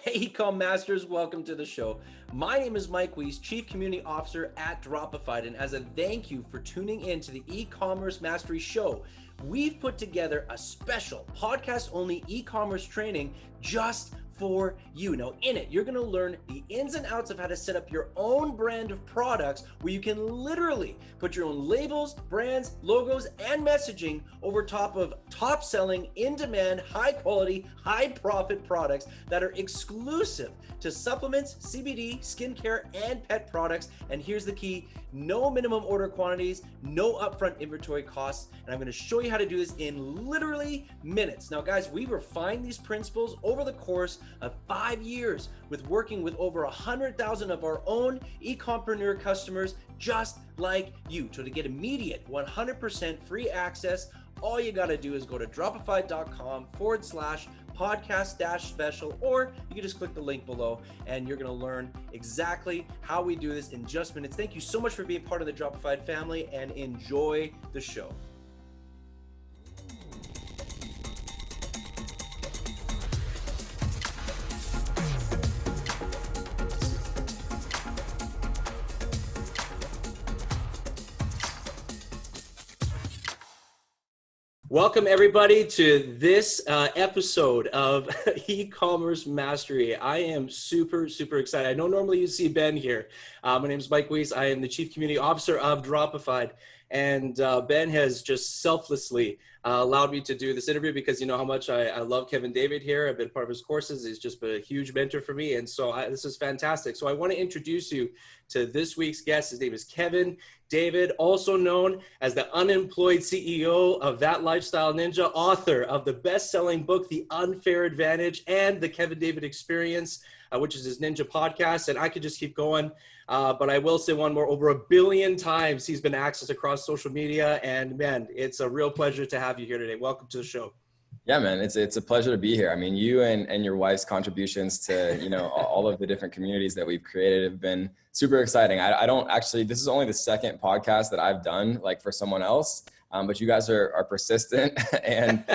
Hey, Ecom Masters, welcome to the show. My name is Mike Weiss, Chief Community Officer at Dropified, and as a thank you for tuning in to the e-commerce mastery show, we've put together a special podcast-only e-commerce training just for you. Now, in it, you're going to learn the ins and outs of how to set up your own brand of products where you can literally put your own labels, brands, logos, and messaging over top of top-selling, in-demand, high-quality, high-profit products that are exclusive to supplements, CBD, skincare, and pet products. And here's the key: no minimum order quantities, no upfront inventory costs. And I'm going to show you how to do this in literally minutes. Now, guys, we refined these principles over the course of 5 years with working with over 100,000 of our own e-compreneur customers just like you. So to get immediate 100% free access, all you got to do is go to dropified.com/podcast-special, or you can just click the link below and you're going to learn exactly how we do this in just minutes. Thank you so much for being part of the Dropified family and enjoy the show. Welcome everybody to this episode of e-commerce mastery. I am super excited. I know normally you see Ben here. My name is Mike Weiss. I am the Chief Community Officer of Dropified, and Ben has just selflessly allowed me to do this interview because you know how much I love Kevin David here. I've been part of his courses. He's just been a huge mentor for me, and so this is fantastic. So I want to introduce you to this week's guest. His name is Kevin David, also known as the Unemployed CEO of THATLifestyleNinja, author of the best-selling book, The Unfair Advantage, and the Kevin David Experience, which is his Ninja podcast. And I could just keep going, but I will say one more: over 1 billion times he's been accessed across social media. And man, it's a real pleasure to have you here today. Welcome to the show. Yeah, man, it's a pleasure to be here. I mean, you and your wife's contributions to, all of the different communities that we've created have been super exciting. I don't actually, this is only the second podcast that I've done like for someone else, but you guys are persistent and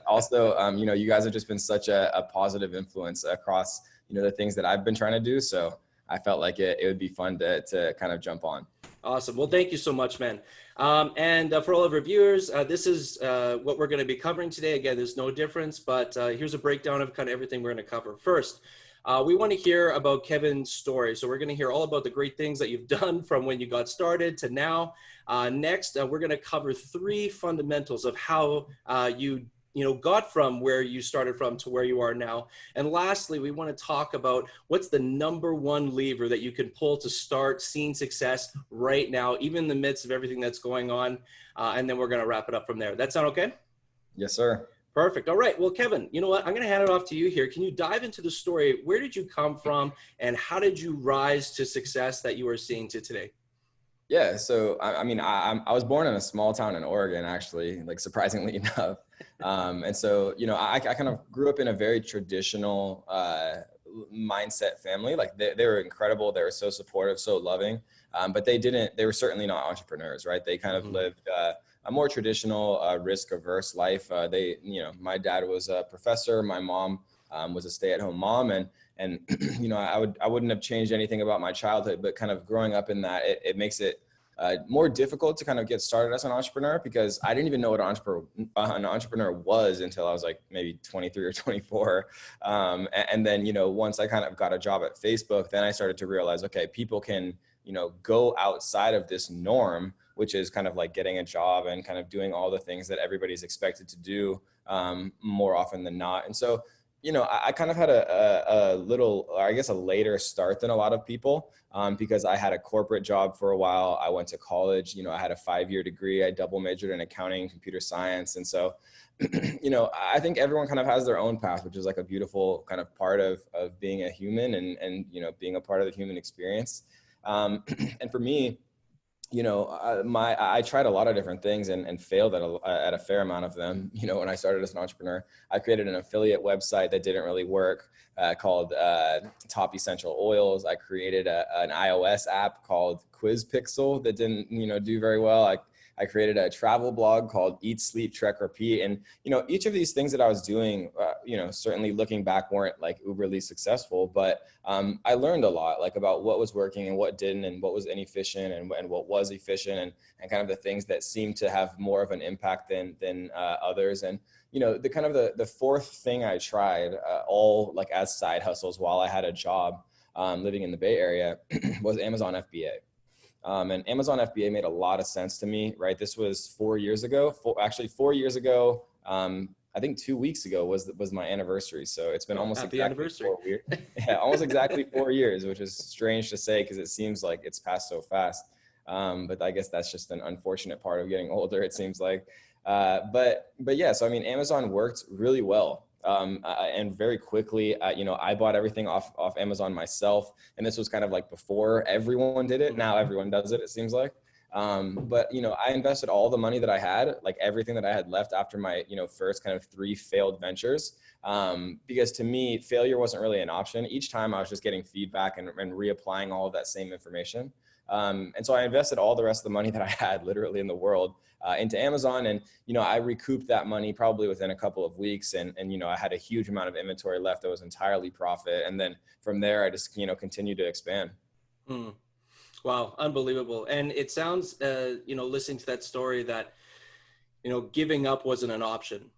also, you guys have just been such a positive influence across, the things that I've been trying to do. So I felt like it would be fun to kind of jump on. Awesome. Well, thank you so much, man. And for all of our viewers, this is what we're going to be covering today. Again, there's no difference, but here's a breakdown of kind of everything we're going to cover. First, we want to hear about Kevin's story. So we're going to hear all about the great things that you've done from when you got started to now. Next, we're going to cover 3 fundamentals of how you got from where you started from to where you are now. And lastly, we want to talk about what's the #1 lever that you can pull to start seeing success right now, even in the midst of everything that's going on. And then we're going to wrap it up from there. That sound okay? Yes, sir. Perfect. All right. Well, Kevin, you know what? I'm going to hand it off to you here. Can you dive into the story? Where did you come from and how did you rise to success that you are seeing to today? Yeah. So, I mean, I was born in a small town in Oregon, actually, like surprisingly enough. And so, I kind of grew up in a very traditional mindset family. Like they were incredible. They were so supportive, so loving. But they were certainly not entrepreneurs, right? They kind of lived a more traditional risk averse life. My dad was a professor. My mom was a stay-at-home mom. And I wouldn't have changed anything about my childhood, but kind of growing up in that, it makes it more difficult to kind of get started as an entrepreneur, because I didn't even know what an entrepreneur was until I was like maybe 23 or 24. And then, once I kind of got a job at Facebook, then I started to realize, okay, people can, go outside of this norm, which is kind of like getting a job and kind of doing all the things that everybody's expected to do more often than not. And so, I kind of had a later start than a lot of people because I had a corporate job for a while. I went to college, I had a 5-year degree. I double majored in accounting and computer science. And so, I think everyone kind of has their own path, which is like a beautiful kind of part of being a human and being a part of the human experience. And for me, I tried a lot of different things and failed at a fair amount of them. When I started as an entrepreneur, I created an affiliate website that didn't really work called Top Essential Oils. I created an iOS app called Quiz Pixel that didn't, do very well. I I created a travel blog called Eat, Sleep, Trek, Repeat. And, each of these things that I was doing, certainly looking back weren't like uberly successful, but I learned a lot like about what was working and what didn't, and what was inefficient and what was efficient, and kind of the things that seemed to have more of an impact than others. And, the kind of the fourth thing I tried, all like as side hustles while I had a job living in the Bay Area, was Amazon FBA. And Amazon FBA made a lot of sense to me, right? This was 4 years ago. 4 years ago. I think 2 weeks ago was my anniversary. So it's been almost happy exactly anniversary. 4 years. Yeah, almost exactly 4 years, which is strange to say because it seems like it's passed so fast. But I guess that's just an unfortunate part of getting older, it seems like. But yeah, so I mean, Amazon worked really well. And very quickly, I bought everything off Amazon myself. And this was kind of like before everyone did it. Now everyone does it, it seems like. But, I invested all the money that I had, like everything that I had left after my, first kind of 3 failed ventures. Because to me, failure wasn't really an option. Each time I was just getting feedback and reapplying all of that same information. And so I invested all the rest of the money that I had literally in the world into Amazon. And, I recouped that money probably within a couple of weeks. And I had a huge amount of inventory left that was entirely profit. And then from there, I just, continued to expand. Wow. Unbelievable. And it sounds, listening to that story that, giving up wasn't an option,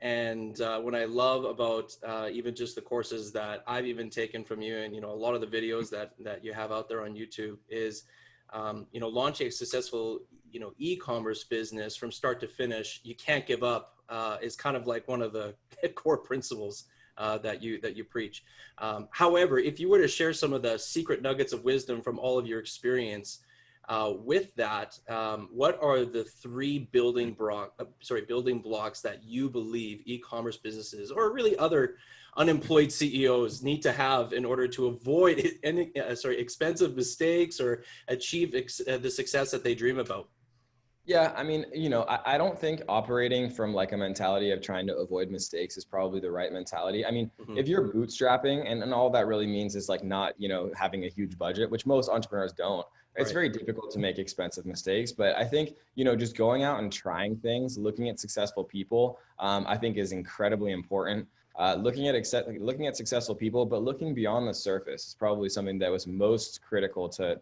and what I love about even just the courses that I've even taken from you, and, a lot of the videos that you have out there on YouTube is, launching a successful, e-commerce business from start to finish. You can't give up is kind of like one of the core principles that you preach. However, if you were to share some of the secret nuggets of wisdom from all of your experience with that, what are the 3 building blocks that you believe e-commerce businesses, or really other unemployed CEOs, need to have in order to avoid any expensive mistakes or achieve the success that they dream about? Yeah, I mean, I don't think operating from like a mentality of trying to avoid mistakes is probably the right mentality. I mean, if you're bootstrapping and all that really means is like not, having a huge budget, which most entrepreneurs don't, it's very difficult to make expensive mistakes. But I think, just going out and trying things, looking at successful people, I think is incredibly important. Looking at successful people, but looking beyond the surface is probably something that was most critical to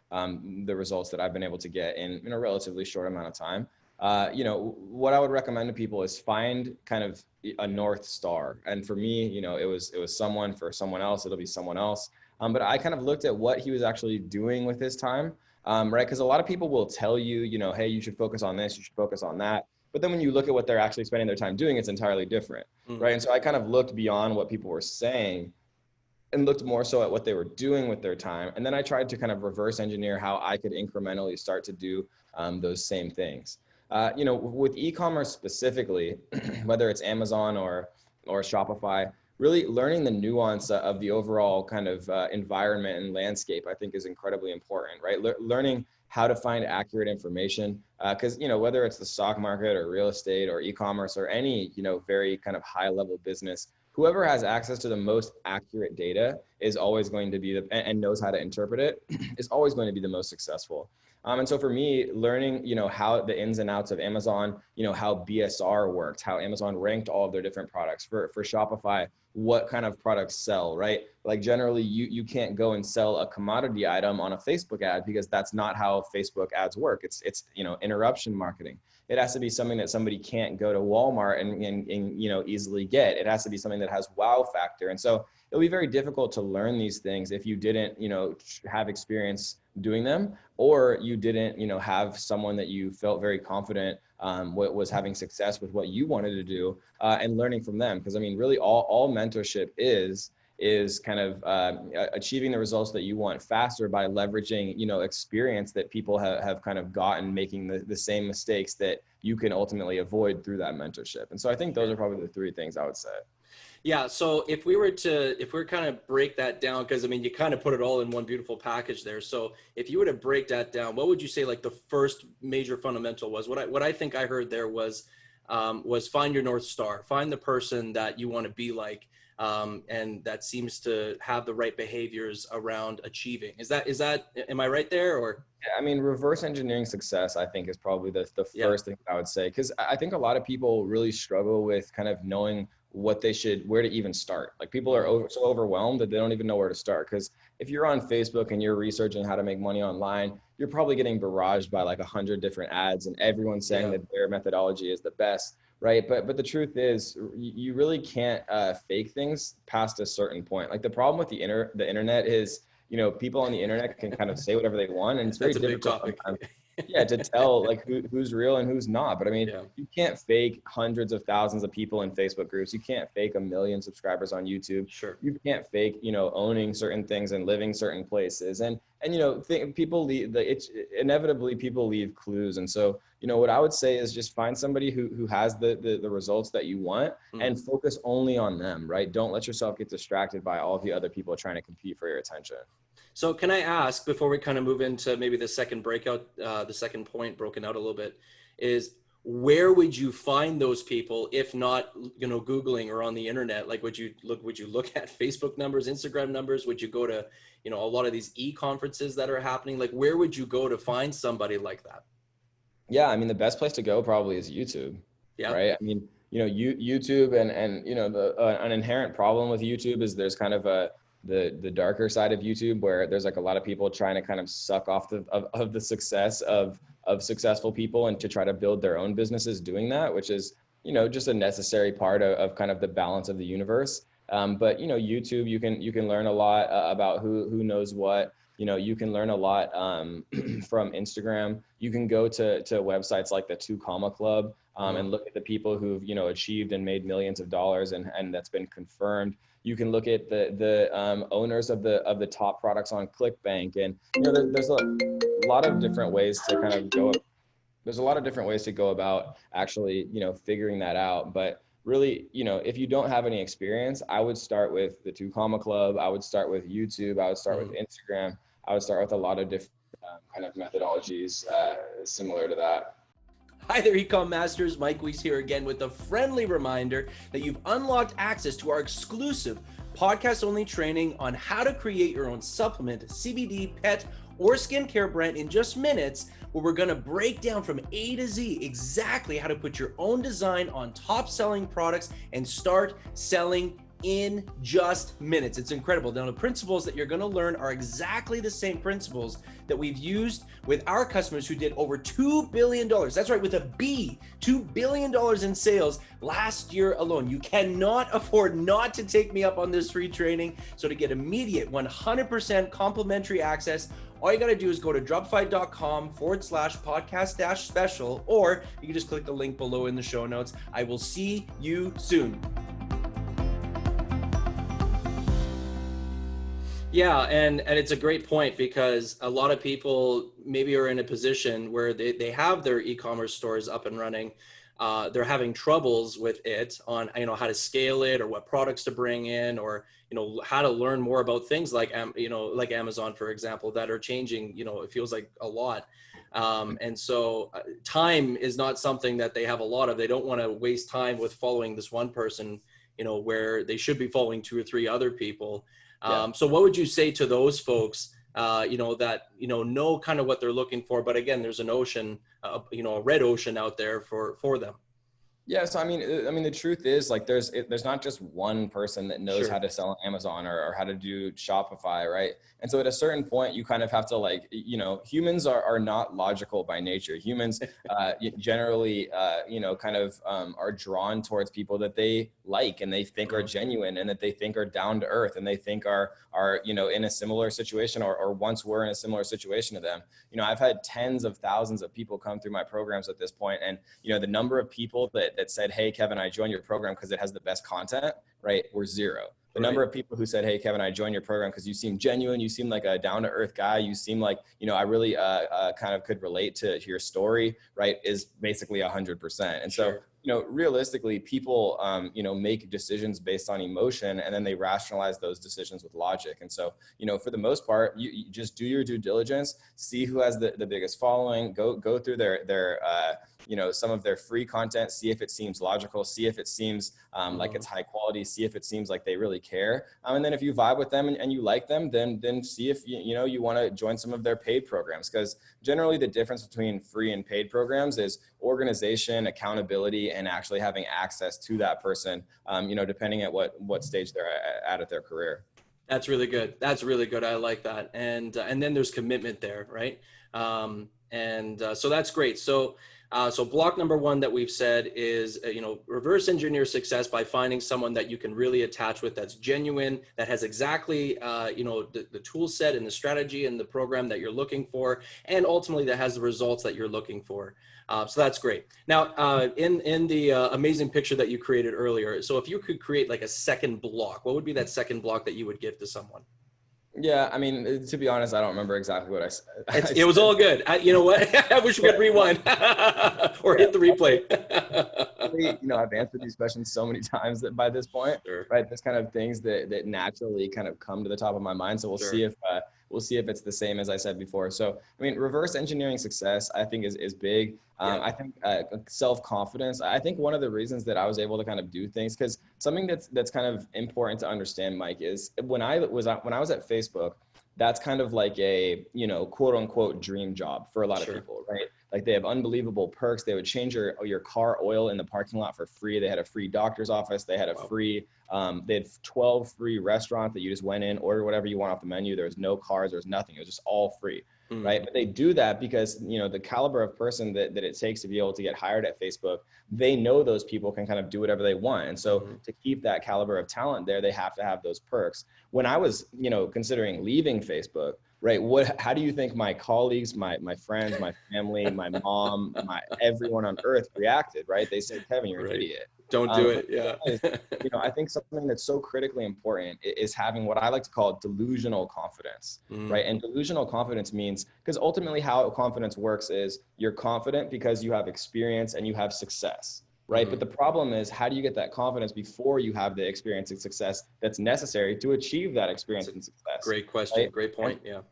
the results that I've been able to get in a relatively short amount of time. What I would recommend to people is find kind of a North Star. And for me, it was someone. For someone else, it'll be someone else. But I kind of looked at what he was actually doing with his time, right? Because a lot of people will tell you, hey, you should focus on this, you should focus on that. But then when you look at what they're actually spending their time doing, it's entirely different, right? And so I kind of looked beyond what people were saying and looked more so at what they were doing with their time. And then I tried to kind of reverse engineer how I could incrementally start to do those same things. With e-commerce specifically, whether it's Amazon or Shopify, really learning the nuance of the overall kind of environment and landscape, I think is incredibly important, right? Learning how to find accurate information, because, whether it's the stock market or real estate or e-commerce or any, very kind of high level business, whoever has access to the most accurate data is always going to be and knows how to interpret it is always going to be the most successful. And so for me, learning, how the ins and outs of Amazon, how BSR worked, how Amazon ranked all of their different products. For Shopify, what kind of products sell, right? Like generally, you can't go and sell a commodity item on a Facebook ad because that's not how Facebook ads work. It's interruption marketing. It has to be something that somebody can't go to Walmart and easily get. It has to be something that has wow factor. And so it'll be very difficult to learn these things if you didn't, have experience doing them, or you didn't, have someone that you felt very confident was having success with what you wanted to do, and learning from them. Because I mean, really all mentorship is kind of achieving the results that you want faster by leveraging, experience that people have kind of gotten making the same mistakes that you can ultimately avoid through that mentorship. And so I think those are probably the 3 things I would say. Yeah. So if we kind of break that down, because I mean, you kind of put it all in one beautiful package there. So if you were to break that down, what would you say like the first major fundamental was? What I think I heard there was was find your North Star, find the person that you want to be like, and that seems to have the right behaviors around achieving. Am I right there? Or I mean, reverse engineering success, I think, is probably the first thing I would say, because I think a lot of people really struggle with kind of knowing where to even start. Like, people are so overwhelmed that they don't even know where to start. Because if you're on Facebook and you're researching how to make money online, you're probably getting barraged by like 100 different ads, and everyone's saying that their methodology is the best, right? But the truth is, you really can't fake things past a certain point. Like, the problem with the internet is, people on the internet can kind of say whatever they want, and it's very difficult sometimes, to tell like who's real and who's not. But I mean, you can't fake hundreds of thousands of people in Facebook groups. You can't fake 1 million subscribers on YouTube. Sure. You can't fake, owning certain things and living certain places. And people leave, it's inevitably people leave clues. And so, what I would say is just find somebody who has the results that you want, and focus only on them, right? Don't let yourself get distracted by all of the other people trying to compete for your attention. So can I ask, before we kind of move into maybe the second breakout, the second point broken out a little bit, is where would you find those people if not, Googling or on the internet? Like, would you look at Facebook numbers, Instagram numbers? Would you go to, a lot of these e-conferences that are happening? Like, where would you go to find somebody like that? Yeah, I mean, the best place to go probably is YouTube. Yeah. Right. I mean, YouTube and an inherent problem with YouTube is there's kind of the darker side of YouTube, where there's like a lot of people trying to kind of suck off of the success of successful people, and to try to build their own businesses doing that, which is, just a necessary part of kind of the balance of the universe. But, YouTube, you can learn a lot about who knows what. You can learn a lot from Instagram. You can go to websites like the 2 Comma Club and look at the people who've, achieved and made millions of dollars, and that's been confirmed. You can look at the owners of the top products on ClickBank, and there's a lot of different ways to kind of go. There's a lot of different ways to go about actually figuring that out. But really, if you don't have any experience, I would start with the 2 Comma Club. I would start with YouTube. I would start with Instagram. I would start with a lot of different kind of methodologies similar to that. Hi there, Ecom Masters. Mike Weiss here again with a friendly reminder that you've unlocked access to our exclusive podcast-only training on how to create your own supplement, CBD, pet, or skincare brand in just minutes, where we're going to break down from A to Z exactly how to put your own design on top-selling products and start selling in just minutes. It's incredible. Now, the principles that you're going to learn are exactly the same principles that we've used with our customers who did over $2 billion. That's right, with a B, $2 billion in sales last year alone. You cannot afford not to take me up on this free training. So to get immediate 100% complimentary access, all you got to do is go to dropified.com/podcast-special, or you can just click the link below in the show notes. I will see you soon. Yeah, and it's a great point, because a lot of people maybe are in a position where they have their e-commerce stores up and running. They're having troubles with it on, how to scale it, or what products to bring in, or, how to learn more about things like, like Amazon, for example, that are changing, it feels like a lot. And so time is not something that they have a lot of. They don't want to waste time with following this one person, where they should be following 2 or 3 other people. So what would you say to those folks, that, know kind of what they're looking for, but again, there's an ocean, a red ocean out there for them? Yeah. So, I mean, the truth is, like, there's not just one person that knows Sure. how to sell on Amazon or how to do Shopify. Right. And so at a certain point, you kind of have to, like, humans are not logical by nature. Humans generally, kind of are drawn towards people that they like and they think are genuine, and that they think are down to earth, and they think are in a similar situation, or once were in a similar situation to them. I've had tens of thousands of people come through my programs at this point, and the number of people that said, "Hey, Kevin, I joined your program because it has the best content," right, were 0. The number of people who said, "Hey, Kevin, I joined your program because you seem genuine, you seem like a down-to-earth guy, you seem like, I really kind of could relate to your story," right, is basically 100%. And so, realistically, people, make decisions based on emotion, and then they rationalize those decisions with logic. And so, for the most part, you just do your due diligence, see who has the biggest following, go through their some of their free content, see if it seems logical, see if it seems like it's high quality, see if it seems like they really care. And then if you vibe with them and you like them, then see if you want to join some of their paid programs, because generally the difference between free and paid programs is organization, accountability, and actually having access to that person, depending at what stage they're at their career. That's really good. That's really good. I like that. And then there's commitment there, right? So that's great. So block number one that we've said is, reverse engineer success by finding someone that you can really attach with, that's genuine, that has exactly, the tool set and the strategy and the program that you're looking for, and ultimately that has the results that you're looking for. So that's great. Now, in the amazing picture that you created earlier, so if you could create like a second block, what would be that second block that you would give to someone? Yeah, I mean, to be honest, I don't remember exactly what I said. It was all good. You know what? I wish we could rewind or hit the replay. I've answered these questions so many times that by this point, Sure. right, there's kind of things that naturally kind of come to the top of my mind. So we'll see if it's the same as I said before. So, I mean, reverse engineering success, I think is big. I think self-confidence. I think one of the reasons that I was able to kind of do things, because something that's kind of important to understand, Mike, is when I was at Facebook, that's kind of like a, quote unquote dream job for a lot of people, right? Like they have unbelievable perks. They would change your car oil in the parking lot for free. They had a free doctor's office. They had a free, they had 12 free restaurants that you just went in, order whatever you want off the menu. There was no cars, there was nothing. It was just all free, right? But they do that because, the caliber of person that it takes to be able to get hired at Facebook, they know those people can kind of do whatever they want. And so to keep that caliber of talent there, they have to have those perks. When I was, considering leaving Facebook, right, how do you think my colleagues, my friends, my family, my mom, everyone on earth reacted, right? They said, Kevin, you're an idiot. Don't do it. Yeah. I think something that's so critically important is having what I like to call delusional confidence, right? And delusional confidence means, because ultimately how confidence works is you're confident because you have experience and you have success, right? But the problem is, how do you get that confidence before you have the experience and success that's necessary to achieve that experience and success? Great question. Right? Great point. Yeah.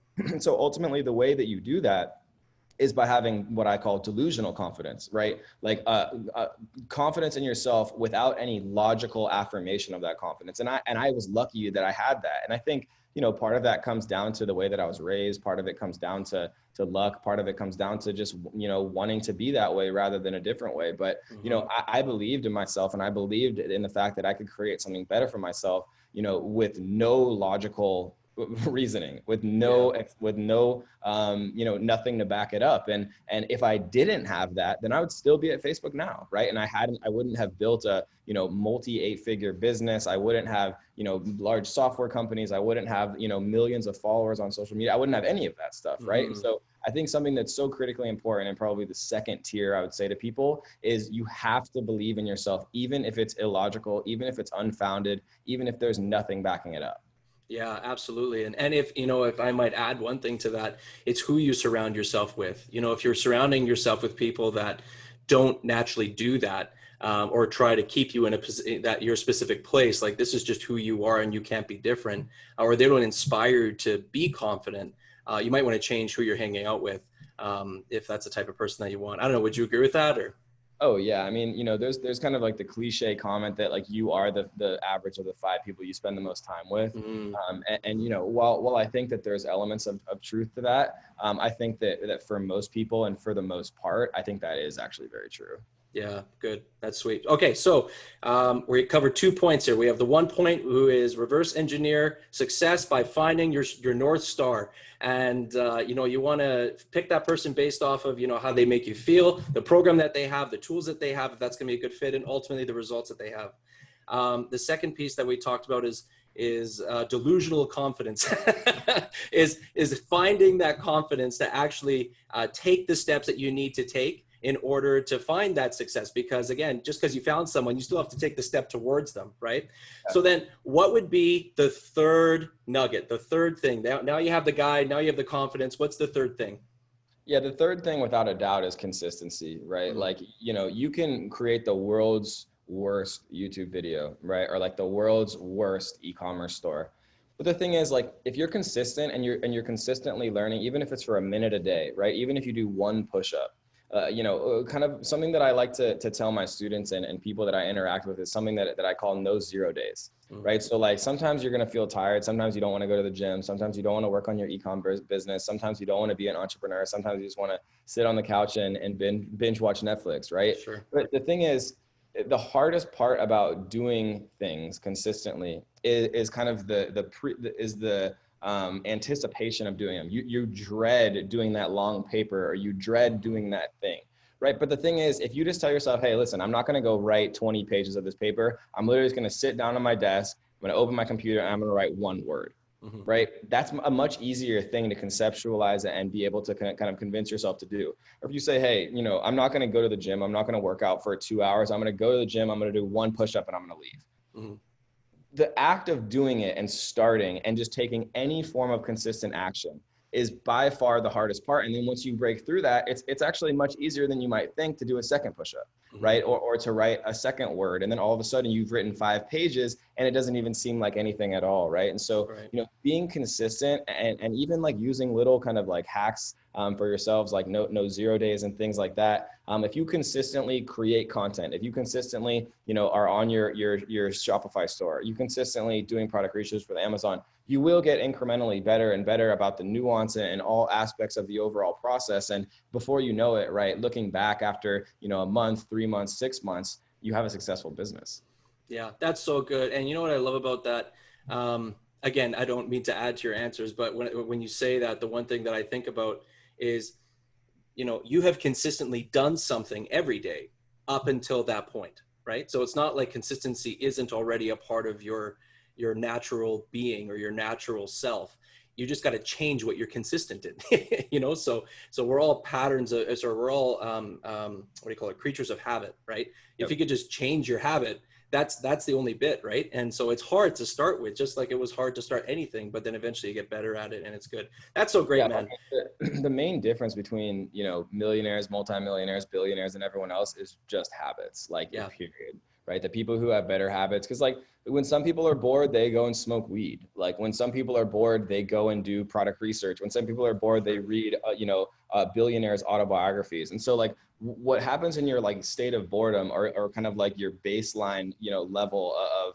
So ultimately the way that you do that is by having what I call delusional confidence, right? Like confidence in yourself without any logical affirmation of that confidence. And I was lucky that I had that. And I think, part of that comes down to the way that I was raised. Part of it comes down to luck. Part of it comes down to just, wanting to be that way rather than a different way. But, I believed in myself, and I believed in the fact that I could create something better for myself, with no logical reasoning, with nothing to back it up. And if I didn't have that, then I would still be at Facebook now, right? And I wouldn't have built a, multi 8-figure business. I wouldn't have, large software companies. I wouldn't have, millions of followers on social media. I wouldn't have any of that stuff, right? And so I think something that's so critically important, and probably the second tier I would say to people, is you have to believe in yourself, even if it's illogical, even if it's unfounded, even if there's nothing backing it up. Yeah, absolutely. And if I might add one thing to that, it's who you surround yourself with. If you're surrounding yourself with people that don't naturally do that, or try to keep you in your specific place, like this is just who you are and you can't be different, or they don't inspire you to be confident, you might want to change who you're hanging out with, if that's the type of person that you want. I don't know. Would you agree with that? Or? Oh yeah. I mean, there's kind of like the cliche comment that like you are the average of the 5 people you spend the most time with. While I think that there's elements of truth to that, I think that for most people and for the most part, I think that is actually very true. Yeah, good. That's sweet. Okay, so we covered 2 points here. We have the 1 point, who is reverse engineer success by finding your North Star. And, you want to pick that person based off of, how they make you feel, the program that they have, the tools that they have, if that's going to be a good fit, and ultimately the results that they have. The second piece that we talked about is delusional confidence, is finding that confidence to actually take the steps that you need to take in order to find that success. Because again, just because you found someone, you still have to take the step towards them, right? Yeah. So then what would be the third nugget, the third thing? Now you have the guide, now you have the confidence. What's the third thing? Yeah, the third thing without a doubt is consistency, right? Like, you can create the world's worst YouTube video, right? Or like the world's worst e-commerce store. But the thing is, like, if you're consistent and you're consistently learning, even if it's for a minute a day, right? Even if you do 1 push-up, kind of something that I like to tell my students and people that I interact with is something that I call no 0 days, right? So like sometimes you're going to feel tired. Sometimes you don't want to go to the gym. Sometimes you don't want to work on your e-commerce business. Sometimes you don't want to be an entrepreneur. Sometimes you just want to sit on the couch and binge watch Netflix, right? Sure. But the thing is, the hardest part about doing things consistently is kind of the anticipation of doing them. You dread doing that long paper, or you dread doing that thing, right? But the thing is, if you just tell yourself, hey, listen, I'm not going to go write 20 pages of this paper. I'm literally just going to sit down on my desk. I'm going to open my computer and I'm going to write one word, right? That's a much easier thing to conceptualize and be able to kind of convince yourself to do. Or if you say, hey, I'm not going to go to the gym. I'm not going to work out for 2 hours. I'm going to go to the gym. I'm going to do one push-up and I'm going to leave. The act of doing it and starting and just taking any form of consistent action is by far the hardest part. And then once you break through that, it's actually much easier than you might think to do a second push-up, right? Or to write a second word. And then all of a sudden you've written 5 pages and it doesn't even seem like anything at all, right? And so, being consistent and even like using little kind of like hacks for yourselves, like no 0 days and things like that. If you consistently create content, if you consistently, are on your Shopify store, you consistently doing product research for the Amazon, you will get incrementally better and better about the nuance and all aspects of the overall process. And before you know it, right, looking back after, a month, 3 months, 6 months, you have a successful business. Yeah, that's so good. And you know what I love about that? Again, I don't mean to add to your answers, but when you say that, the one thing that I think about is, you have consistently done something every day up until that point, right? So it's not like consistency isn't already a part of your natural being or your natural self. You just got to change what you're consistent in, so we're all patterns or we're all what do you call it, creatures of habit, right? If you could just change your habit, that's the only bit, right? And so it's hard to start with, just like it was hard to start anything, but then eventually you get better at it and it's good. That's so great, man. The main difference between, millionaires, multimillionaires, billionaires, and everyone else is just habits, period, right? The people who have better habits, because like when some people are bored, they go and smoke weed. Like when some people are bored, they go and do product research. When some people are bored, they read, billionaires' autobiographies. And so like what happens in your like state of boredom or kind of like your baseline, level of,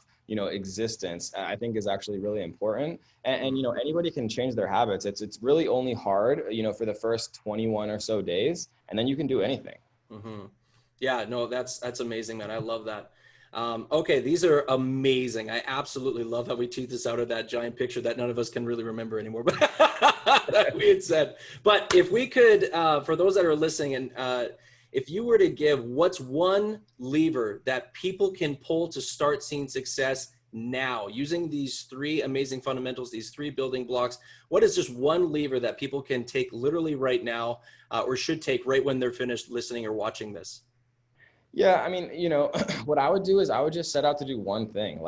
existence, I think is actually really important. And anybody can change their habits. It's really only hard, for the first 21 or so days, and then you can do anything. Yeah, no, that's amazing, man. I love that. Okay, these are amazing. I absolutely love how we teed this out of that giant picture that none of us can really remember anymore, but that we had said. But if we could, for those that are listening, and if you were to give, what's one lever that people can pull to start seeing success now using these 3 amazing fundamentals, these 3 building blocks? What is just one lever that people can take literally right now, or should take right when they're finished listening or watching this? Yeah, I mean, what I would do is I would just set out to do one thing.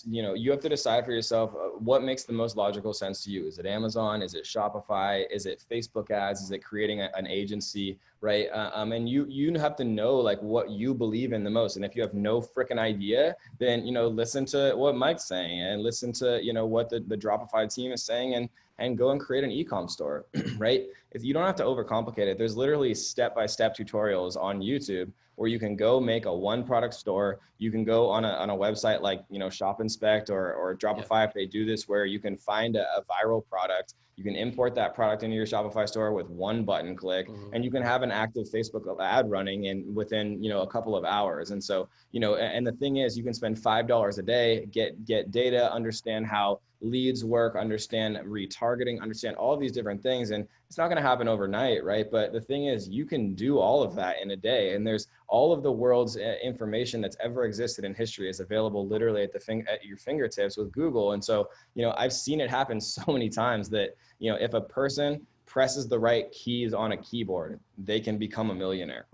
You have to decide for yourself what makes the most logical sense to you. Is it Amazon? Is it Shopify? Is it Facebook ads? Is it creating an agency, right? And you have to know like what you believe in the most. And if you have no freaking idea, then, listen to what Mike's saying and listen to, what the Dropified team is saying and go and create an e-com store, right? If you don't have to overcomplicate it, there's literally step-by-step tutorials on YouTube where you can go make a 1 product store. You can go on a website like, Shop Inspect or Dropify if they do this, where you can find a viral product. You can import that product into your Shopify store with 1 button click, and you can have an active Facebook ad running within, a couple of hours. And so, and the thing is, you can spend $5 a day, get data, understand how leads work, understand retargeting, understand all of these different things. And it's not going to happen overnight, right? But the thing is, you can do all of that in a day. And there's all of the world's information that's ever existed in history is available literally at your fingertips with Google. And so, I've seen it happen so many times that, if a person presses the right keys on a keyboard, they can become a millionaire.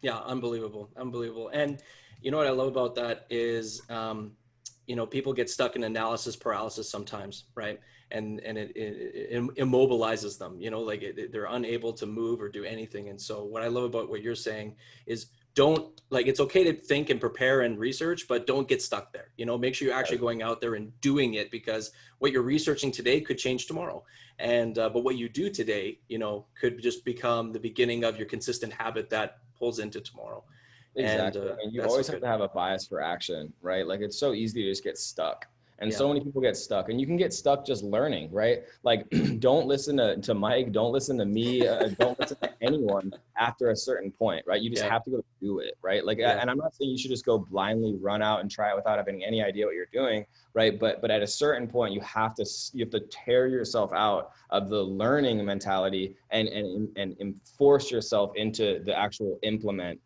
Yeah, unbelievable. And you know what I love about that is, people get stuck in analysis paralysis sometimes, right? And it immobilizes them, they're unable to move or do anything. And so what I love about what you're saying is it's okay to think and prepare and research, but don't get stuck there. Make sure you're actually going out there and doing it, because what you're researching today could change tomorrow. And, but what you do today, could just become the beginning of your consistent habit that pulls into tomorrow. Exactly. And you always have to have a bias for action, right? Like, it's so easy to just get stuck. And so many people get stuck, and you can get stuck just learning, right? Like, don't listen to Mike, don't listen to me, don't listen to anyone after a certain point, right? You just have to go do it, right? Like, and I'm not saying you should just go blindly run out and try it without having any idea what you're doing, right? But at a certain point, you have to tear yourself out of the learning mentality and force yourself into the actual implement,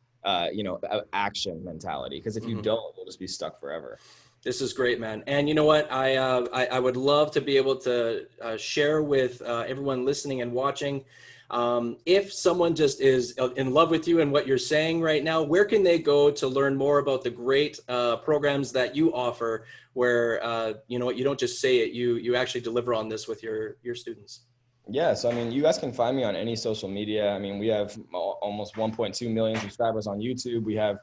action mentality. Because if you don't, you'll just be stuck forever. This is great, man. And you know what? I would love to be able to share with everyone listening and watching. If someone just is in love with you and what you're saying right now, where can they go to learn more about the great programs that you offer, where you don't just say it, you actually deliver on this with your students? Yeah, so I mean, you guys can find me on any social media. I mean, we have almost 1.2 million subscribers on YouTube. We have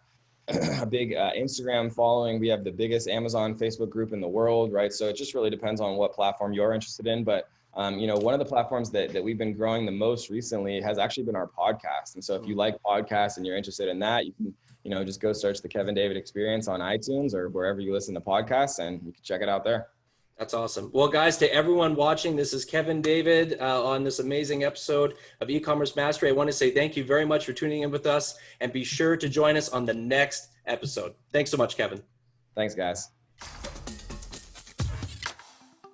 a big Instagram following. We have the biggest Amazon Facebook group in the world, right? So it just really depends on what platform you're interested in. But, one of the platforms that we've been growing the most recently has actually been our podcast. And so if you like podcasts and you're interested in that, you can, just go search the Kevin David Experience on iTunes or wherever you listen to podcasts, and you can check it out there. That's awesome. Well, guys, to everyone watching, this is Kevin David on this amazing episode of E-commerce Mastery. I want to say thank you very much for tuning in with us, and be sure to join us on the next episode. Thanks so much, Kevin. Thanks, guys.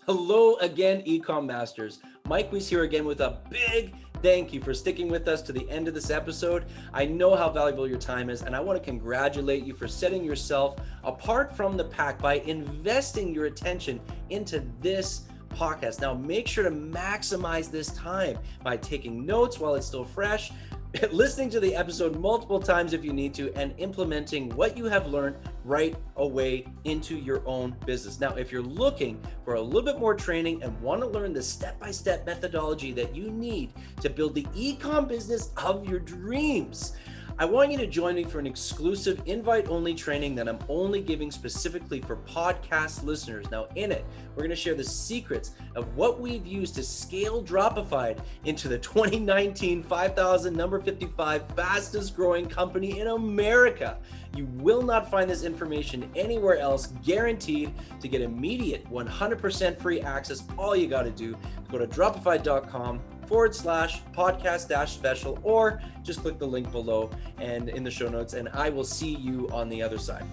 Hello again, E-com Masters. Mike Weiss here again with a big thank you for sticking with us to the end of this episode. I know how valuable your time is, and I want to congratulate you for setting yourself apart from the pack by investing your attention into this podcast. Now, make sure to maximize this time by taking notes while it's still fresh, listening to the episode multiple times if you need to, and implementing what you have learned right away into your own business. Now, if you're looking for a little bit more training and want to learn the step-by-step methodology that you need to build the e-com business of your dreams, I want you to join me for an exclusive invite-only training that I'm only giving specifically for podcast listeners. Now, in it, we're going to share the secrets of what we've used to scale Dropified into the 2019 55 fastest growing company in America. You will not find this information anywhere else, guaranteed. To get immediate 100% free access, all you got to do is go to dropified.com/podcast-special, or just click the link below and in the show notes, and I will see you on the other side.